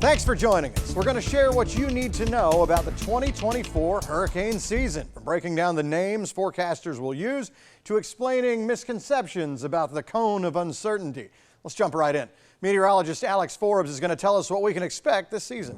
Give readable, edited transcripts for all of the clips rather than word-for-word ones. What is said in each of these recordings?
Thanks for joining us. We're going to share what you need to know about the 2024 hurricane season, from breaking down the names forecasters will use to explaining misconceptions about the cone of uncertainty. Let's jump right in. Meteorologist Alex Forbes is going to tell us what we can expect this season.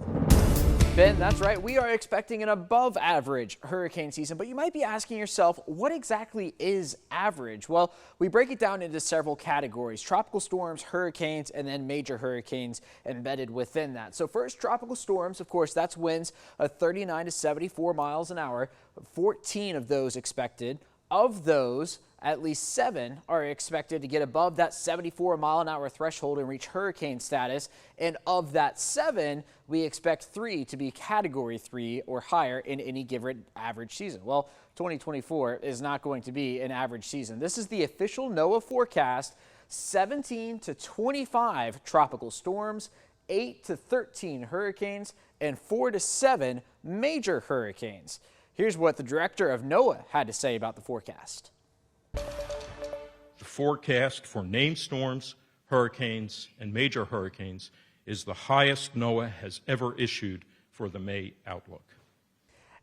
Ben, that's right. We are expecting an above average hurricane season, but you might be asking yourself, what exactly is average? Well, we break it down into several categories: tropical storms, hurricanes, and then major hurricanes embedded within that. So first, tropical storms, of course, that's winds of 39 to 74 miles an hour, 14 of those expected. Of those, at least 7 are expected to get above that 74-mile-an-hour threshold and reach hurricane status. And of that 7, we expect 3 to be Category 3 or higher in any given average season. Well, 2024 is not going to be an average season. This is the official NOAA forecast: 17 to 25 tropical storms, 8 to 13 hurricanes, and 4 to 7 major hurricanes. Here's what the director of NOAA had to say about the forecast. The forecast for named storms, hurricanes, and major hurricanes is the highest NOAA has ever issued for the May outlook.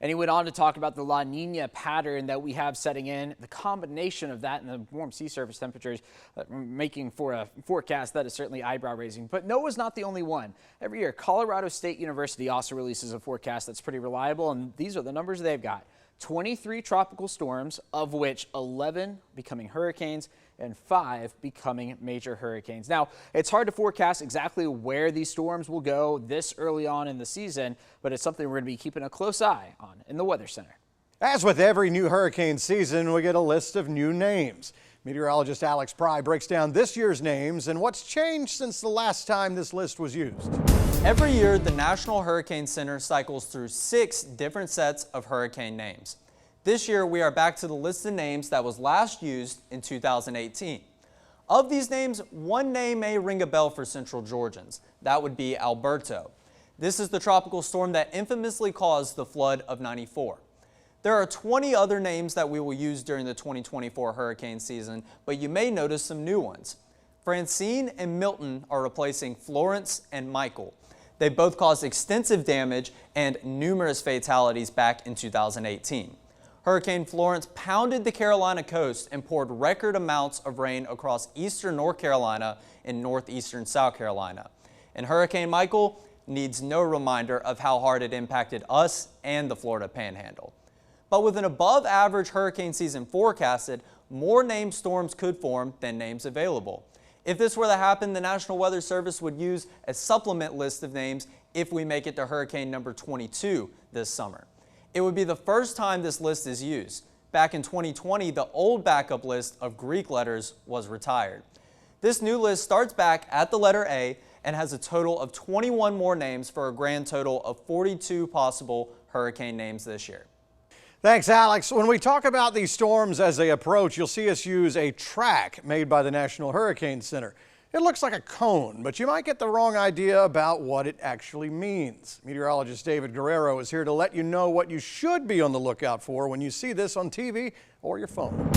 And he went on to talk about the La Nina pattern that we have setting in, the combination of that and the warm sea surface temperatures making for a forecast that is certainly eyebrow raising. But NOAA's not the only one. Every year, Colorado State University also releases a forecast that's pretty reliable, and these are the numbers they've got: 23 tropical storms, of which 11 becoming hurricanes and 5 becoming major hurricanes. Now, it's hard to forecast exactly where these storms will go this early on in the season, but it's something we're going to be keeping a close eye on in the Weather Center. As with every new hurricane season, we get a list of new names. Meteorologist Alex Pry breaks down this year's names and what's changed since the last time this list was used. Every year, the National Hurricane Center cycles through 6 different sets of hurricane names. This year, we are back to the list of names that was last used in 2018. Of these names, one name may ring a bell for Central Georgians. That would be Alberto. This is the tropical storm that infamously caused the flood of '94. There are 20 other names that we will use during the 2024 hurricane season, but you may notice some new ones. Francine and Milton are replacing Florence and Michael. They both caused extensive damage and numerous fatalities back in 2018. Hurricane Florence pounded the Carolina coast and poured record amounts of rain across eastern North Carolina and northeastern South Carolina. And Hurricane Michael needs no reminder of how hard it impacted us and the Florida Panhandle. But with an above-average hurricane season forecasted, more named storms could form than names available. If this were to happen, the National Weather Service would use a supplement list of names if we make it to hurricane number 22 this summer. It would be the first time this list is used. Back in 2020, the old backup list of Greek letters was retired. This new list starts back at the letter A and has a total of 21 more names for a grand total of 42 possible hurricane names this year. Thanks, Alex. When we talk about these storms as they approach, you'll see us use a track made by the National Hurricane Center. It looks like a cone, but you might get the wrong idea about what it actually means. Meteorologist David Guerrero is here to let you know what you should be on the lookout for when you see this on TV or your phone.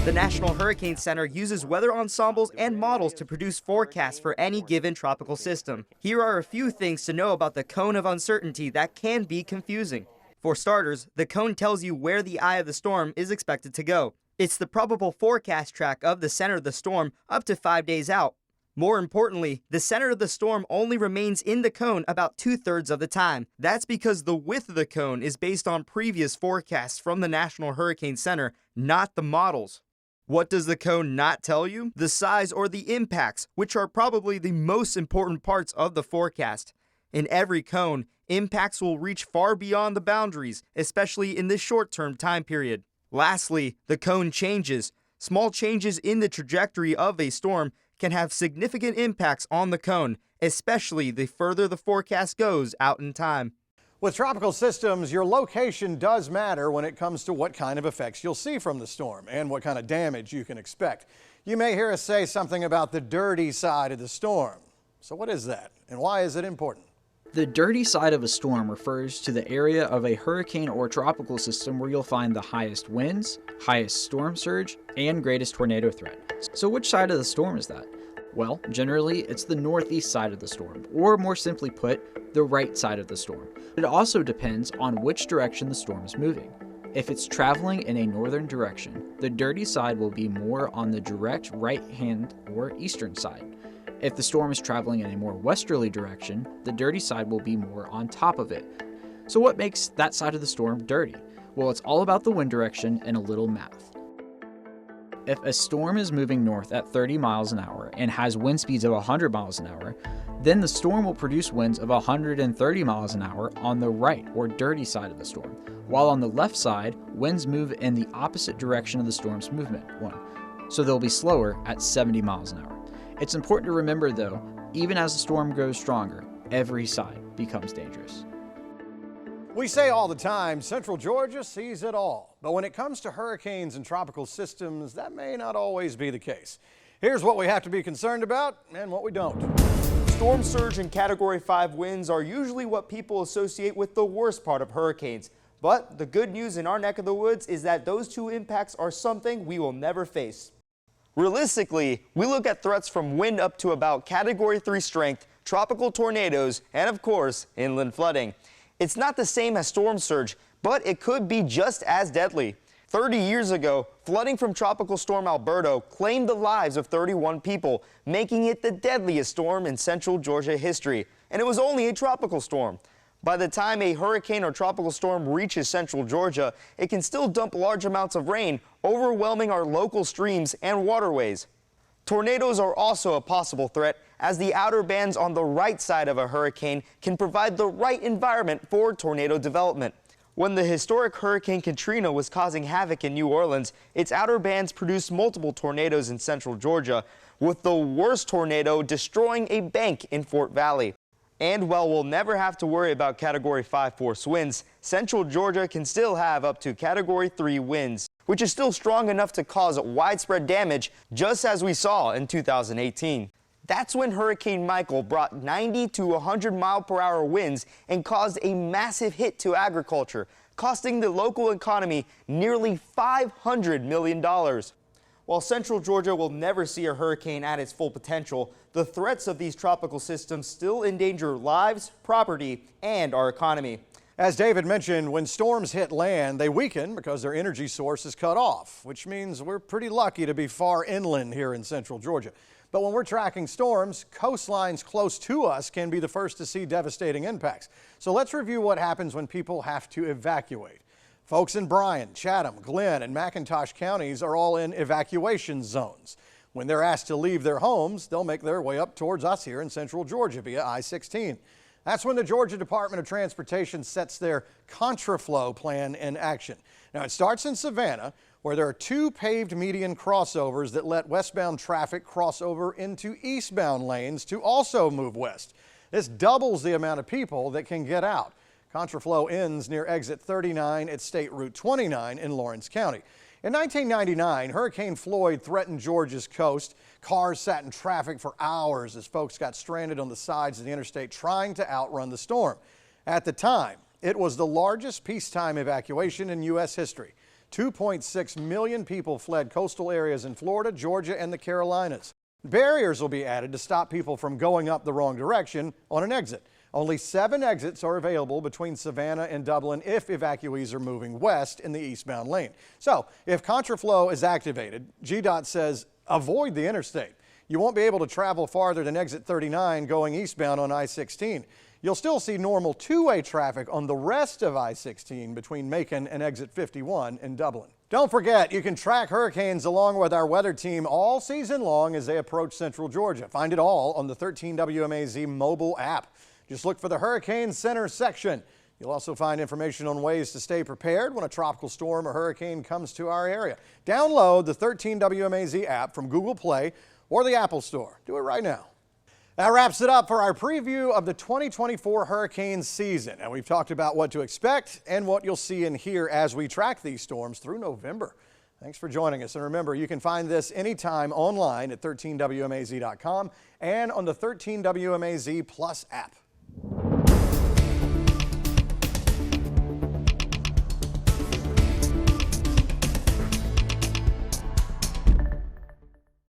The National Hurricane Center uses weather ensembles and models to produce forecasts for any given tropical system. Here are a few things to know about the cone of uncertainty that can be confusing. For starters, the cone tells you where the eye of the storm is expected to go. It's the probable forecast track of the center of the storm up to 5 days out. More importantly, the center of the storm only remains in the cone about 2/3 of the time. That's because the width of the cone is based on previous forecasts from the National Hurricane Center, not the models. What does the cone not tell you? The size or the impacts, which are probably the most important parts of the forecast. In every cone, impacts will reach far beyond the boundaries, especially in this short-term time period. Lastly, the cone changes. Small changes in the trajectory of a storm can have significant impacts on the cone, especially the further the forecast goes out in time. With tropical systems, your location does matter when it comes to what kind of effects you'll see from the storm and what kind of damage you can expect. You may hear us say something about the dirty side of the storm. So what is that, and why is it important? The dirty side of a storm refers to the area of a hurricane or tropical system where you'll find the highest winds, highest storm surge, and greatest tornado threat. So which side of the storm is that? Well, generally, it's the northeast side of the storm, or more simply put, the right side of the storm. It also depends on which direction the storm is moving. If it's traveling in a northern direction, the dirty side will be more on the direct right-hand or eastern side. If the storm is traveling in a more westerly direction, the dirty side will be more on top of it. So what makes that side of the storm dirty? Well, it's all about the wind direction and a little math. If a storm is moving north at 30 miles an hour and has wind speeds of 100 miles an hour, then the storm will produce winds of 130 miles an hour on the right or dirty side of the storm, while on the left side, winds move in the opposite direction of the storm's movement one, so they'll be slower at 70 miles an hour. It's important to remember though, even as the storm grows stronger, every side becomes dangerous. We say all the time, Central Georgia sees it all. But when it comes to hurricanes and tropical systems, that may not always be the case. Here's what we have to be concerned about and what we don't. Storm surge and Category 5 winds are usually what people associate with the worst part of hurricanes. But the good news in our neck of the woods is that those two impacts are something we will never face. Realistically, we look at threats from wind up to about Category 3 strength, tropical tornadoes, and of course, inland flooding. It's not the same as storm surge, but it could be just as deadly. 30 years ago, flooding from Tropical Storm Alberto claimed the lives of 31 people, making it the deadliest storm in central Georgia history. And it was only a tropical storm. By the time a hurricane or tropical storm reaches central Georgia, it can still dump large amounts of rain, overwhelming our local streams and waterways. Tornadoes are also a possible threat, as the outer bands on the right side of a hurricane can provide the right environment for tornado development. When the historic Hurricane Katrina was causing havoc in New Orleans, its outer bands produced multiple tornadoes in central Georgia, with the worst tornado destroying a bank in Fort Valley. And while we'll never have to worry about Category 5 force winds, central Georgia can still have up to Category 3 winds, which is still strong enough to cause widespread damage, just as we saw in 2018. That's when Hurricane Michael brought 90 to 100 mile-per-hour winds and caused a massive hit to agriculture, costing the local economy nearly $500 million. While central Georgia will never see a hurricane at its full potential, the threats of these tropical systems still endanger lives, property, and our economy. As David mentioned, when storms hit land, they weaken because their energy source is cut off, which means we're pretty lucky to be far inland here in central Georgia. But when we're tracking storms, coastlines close to us can be the first to see devastating impacts. So let's review what happens when people have to evacuate. Folks in Bryan, Chatham, Glenn, and McIntosh counties are all in evacuation zones. When they're asked to leave their homes, they'll make their way up towards us here in central Georgia via I-16. That's when the Georgia Department of Transportation sets their contraflow plan in action. Now, it starts in Savannah, where there are 2 paved median crossovers that let westbound traffic cross over into eastbound lanes to also move west. This doubles the amount of people that can get out. Contraflow ends near exit 39 at State Route 29 in Lawrence County. In 1999, Hurricane Floyd threatened Georgia's coast. Cars sat in traffic for hours as folks got stranded on the sides of the interstate trying to outrun the storm. At the time, it was the largest peacetime evacuation in U.S. history. 2.6 million people fled coastal areas in Florida, Georgia, and the Carolinas. Barriers will be added to stop people from going up the wrong direction on an exit. Only 7 exits are available between Savannah and Dublin if evacuees are moving west in the eastbound lane. So if contraflow is activated, GDOT says avoid the interstate. You won't be able to travel farther than exit 39 going eastbound on I-16. You'll still see normal two-way traffic on the rest of I-16 between Macon and exit 51 in Dublin. Don't forget, you can track hurricanes along with our weather team all season long as they approach central Georgia. Find it all on the 13 WMAZ mobile app. Just look for the Hurricane Center section. You'll also find information on ways to stay prepared when a tropical storm or hurricane comes to our area. Download the 13 WMAZ app from Google Play or the Apple Store. Do it right now. That wraps it up for our preview of the 2024 hurricane season. And we've talked about what to expect and what you'll see and hear as we track these storms through November. Thanks for joining us. And remember, you can find this anytime online at 13WMAZ.com and on the 13 WMAZ Plus app.